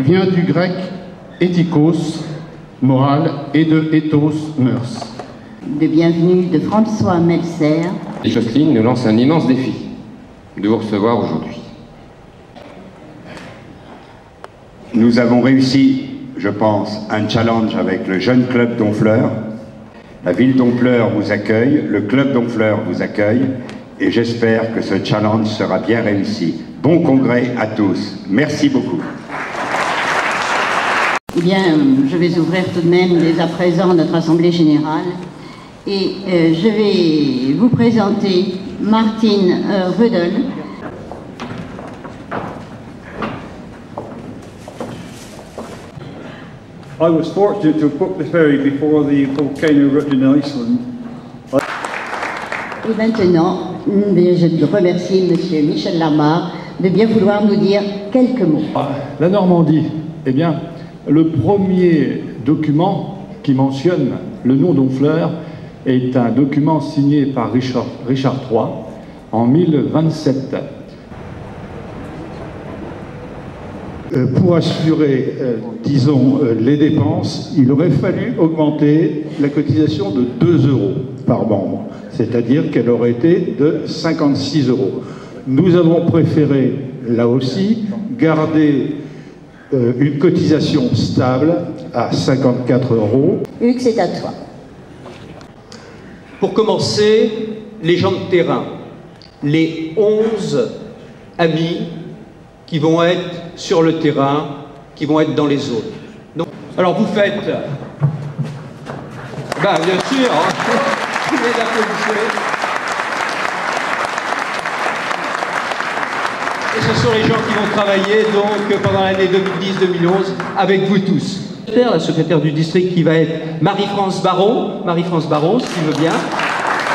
vient du grec éthikos, morale, et de ethos, mœurs. De bienvenue de François Melser. Et Jocelyne nous lance un immense défi, de vous recevoir aujourd'hui. Nous avons réussi, je pense, un challenge avec le jeune club d'Honfleur. La ville d'Honfleur vous accueille, le club d'Honfleur vous accueille, et j'espère que ce challenge sera bien réussi. Bon congrès à tous. Merci beaucoup. Eh bien, je vais ouvrir tout de même dès à présent notre Assemblée Générale et je vais vous présenter Martine Rödel. I was fortunate to have booked the ferry before the volcano erupted in Iceland. Et maintenant, je remercie M. Michel Lamar de bien vouloir nous dire quelques mots. La Normandie, eh bien, le premier document qui mentionne le nom d'Honfleur est un document signé par Richard III en 1027. Pour assurer, disons, les dépenses, il aurait fallu augmenter la cotisation de 2 € par membre, c'est-à-dire qu'elle aurait été de 56 €. Nous avons préféré, là aussi, garder une cotisation stable à 54 €. Hugues, c'est à toi. Pour commencer, les gens de terrain, les 11 amis qui vont être sur le terrain, qui vont être dans les zones. Donc, alors vous faites... bien sûr, vous les applaudissez. Et ce sont les gens qui vont travailler donc pendant l'année 2010-2011 avec vous tous. La secrétaire du district qui va être Marie-France Baron. Marie-France Baron, s'il veut bien.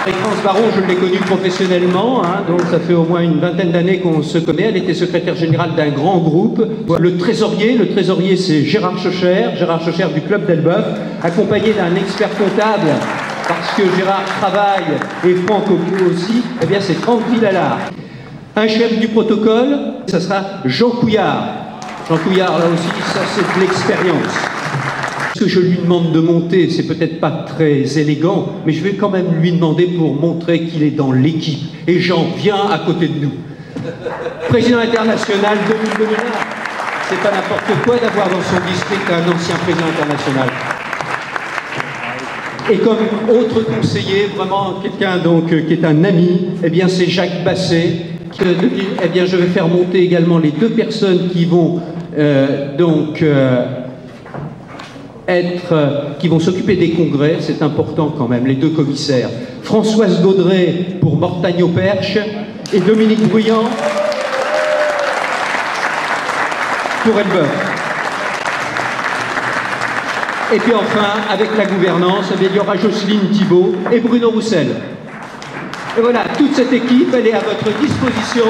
Marie-France Baron, je l'ai connue professionnellement, donc ça fait au moins une vingtaine d'années qu'on se connaît. Elle était secrétaire générale d'un grand groupe. Le trésorier c'est Gérard Chaucher du club d'Elbeuf, accompagné d'un expert comptable, parce que Gérard travaille, et Franck aussi, eh bien c'est Franck Villalard. Un chef du protocole, ça sera Jean Couillard. Jean Couillard, là aussi, ça c'est de l'expérience. Ce que je lui demande de monter, c'est peut-être pas très élégant, mais je vais quand même lui demander pour montrer qu'il est dans l'équipe. Et Jean, viens à côté de nous. Président international 2000-2001. C'est pas n'importe quoi d'avoir dans son district un ancien président international. Et comme autre conseiller, vraiment quelqu'un donc qui est un ami, eh bien c'est Jacques Basset. Eh bien je vais faire monter également les deux personnes qui vont qui vont s'occuper des congrès, c'est important quand même, les deux commissaires. Françoise Gaudret pour Mortagne-au-Perche et Dominique Bruyant pour Elbeuf. Et puis enfin, avec la gouvernance, il y aura Jocelyne Thibault et Bruno Roussel. Et voilà, toute cette équipe, elle est à votre disposition.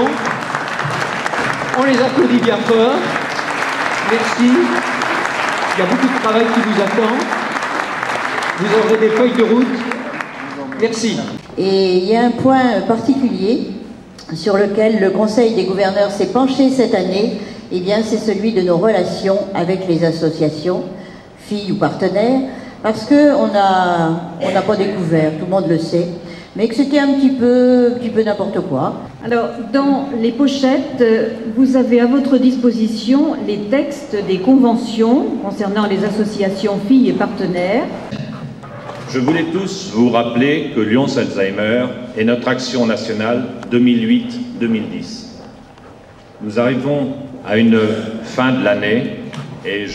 On les applaudit bien fort. Merci. Il y a beaucoup de travail qui vous attend. Vous aurez des feuilles de route. Merci. Et il y a un point particulier sur lequel le Conseil des gouverneurs s'est penché cette année, eh bien c'est celui de nos relations avec les associations, filles ou partenaires, parce qu'on n'a pas découvert, tout le monde le sait, mais que c'était un petit peu n'importe quoi. Alors, dans les pochettes, vous avez à votre disposition les textes des conventions concernant les associations filles et partenaires. Je voulais tous vous rappeler que Lyons Alzheimer est notre action nationale 2008-2010. Nous arrivons à une fin de l'année et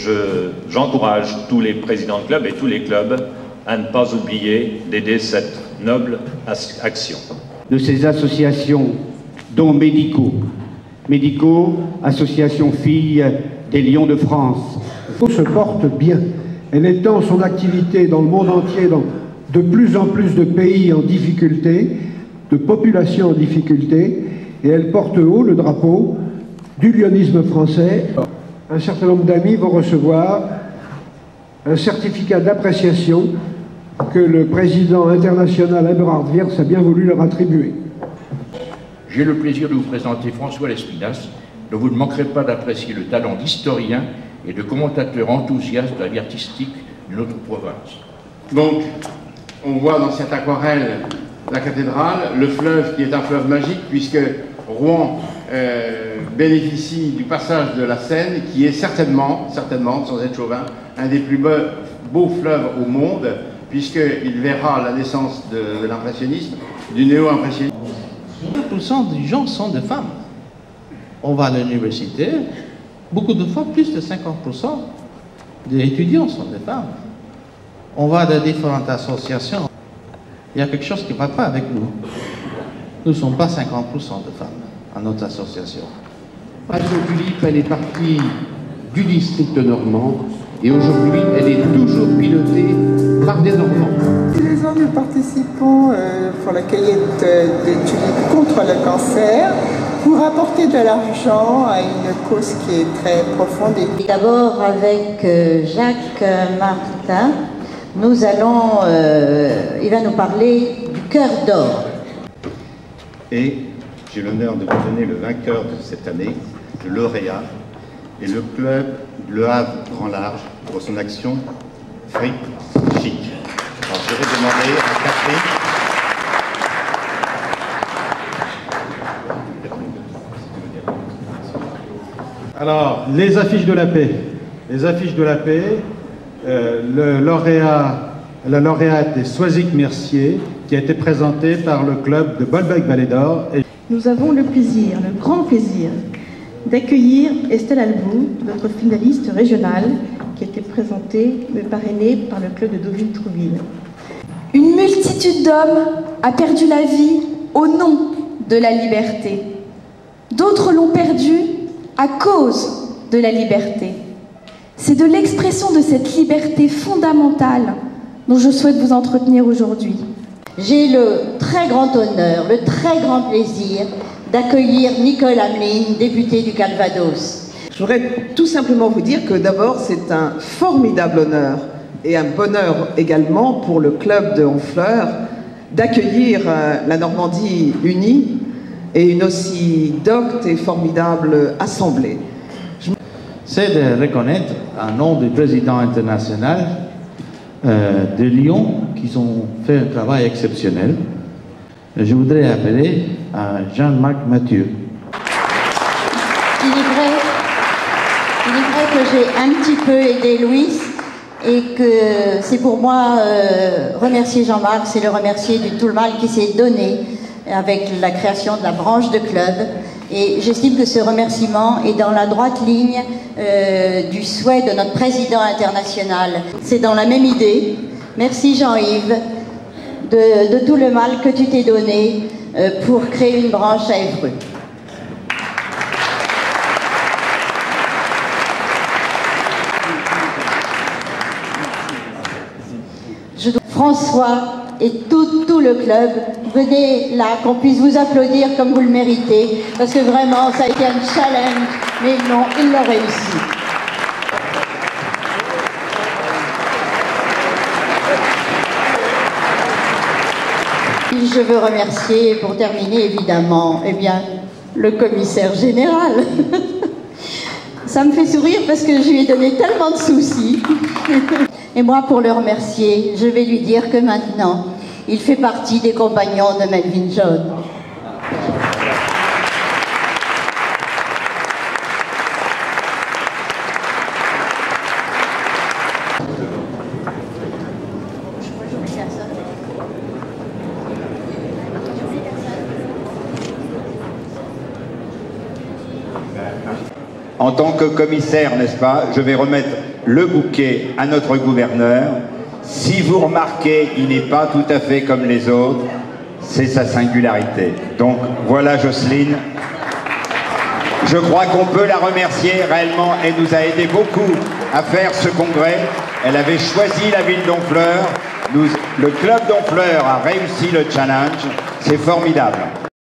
j'encourage tous les présidents de clubs et tous les clubs à ne pas oublier d'aider cette noble action. De ces associations, dont Médicaux, Association Filles des Lions de France. Se porte bien. Elle étend son activité dans le monde entier, dans de plus en plus de pays en difficulté, de populations en difficulté, et elle porte haut le drapeau du lyonisme français. Un certain nombre d'amis vont recevoir un certificat d'appréciation que le président international Eberhard Wirtz a bien voulu leur attribuer. J'ai le plaisir de vous présenter François Lespinasse, dont vous ne manquerez pas d'apprécier le talent d'historien et de commentateurs enthousiastes de la vie artistique de notre province. Donc, on voit dans cette aquarelle la cathédrale, le fleuve qui est un fleuve magique, puisque Rouen bénéficie du passage de la Seine, qui est certainement, sans être chauvin, un des plus beaux fleuves au monde, puisqu'il verra la naissance de l'impressionnisme, du néo-impressionnisme. 50% des gens sont des femmes. On va à l'université, beaucoup de fois, plus de 50% des étudiants sont des femmes. On va dans différentes associations. Il y a quelque chose qui ne va pas avec nous. Nous ne sommes pas 50% de femmes à notre association. Radio Tulipe, elle est partie du district normand et aujourd'hui, elle est toujours pilotée par des Normands. Tous les ans, nous participons pour la cueillette des tulipes contre le cancer pour apporter de l'argent à une cause qui est très profonde. D'abord, avec Jacques Martin, nous allons, il va nous parler du Cœur d'Or. Et j'ai l'honneur de vous donner le vainqueur de cette année, le lauréat, et le club Le Havre Grand Large pour son action Fric Chic. Alors je vais demander à Catherine. Alors, les affiches de la paix. Les affiches de la paix, la lauréate est Soisic Mercier, qui a été présentée par le club de Bolbec-Vallée d'Or. Nous avons le plaisir, le grand plaisir, d'accueillir Estelle Albou, notre finaliste régionale, qui a été présentée, parrainée par le club de Deauville-Trouville. Une multitude d'hommes a perdu la vie au nom de la liberté. D'autres l'ont perdue à cause de la liberté. C'est de l'expression de cette liberté fondamentale dont je souhaite vous entretenir aujourd'hui. J'ai le très grand honneur, le très grand plaisir d'accueillir Nicole Hamelin, députée du Calvados. Je voudrais tout simplement vous dire que d'abord c'est un formidable honneur et un bonheur également pour le club de Honfleur d'accueillir la Normandie unie et une aussi docte et formidable assemblée. C'est de reconnaître un nom du président international de Lyon qui ont fait un travail exceptionnel. Je voudrais appeler à Jean-Marc Mathieu. Il est vrai que j'ai un petit peu aidé Louis et que c'est pour moi remercier Jean-Marc, c'est le remercier de tout le mal qui s'est donné avec la création de la branche de club. Et j'estime que ce remerciement est dans la droite ligne du souhait de notre président international. C'est dans la même idée. Merci Jean-Yves de tout le mal que tu t'es donné pour créer une branche à Évreux. François et tout le club, venez là, qu'on puisse vous applaudir comme vous le méritez, parce que vraiment, ça a été un challenge, mais non, ils l'ont réussi. Je veux remercier, pour terminer évidemment, le commissaire général. Ça me fait sourire parce que je lui ai donné tellement de soucis. Et moi, pour le remercier, je vais lui dire que maintenant, il fait partie des compagnons de Melvin John. En tant que commissaire, n'est-ce pas, je vais remettre le bouquet à notre gouverneur. Si vous remarquez, il n'est pas tout à fait comme les autres, c'est sa singularité. Donc voilà Jocelyne. Je crois qu'on peut la remercier réellement. Elle nous a aidé beaucoup à faire ce congrès. Elle avait choisi la ville d'Honfleur. Le club d'Honfleur a réussi le challenge. C'est formidable.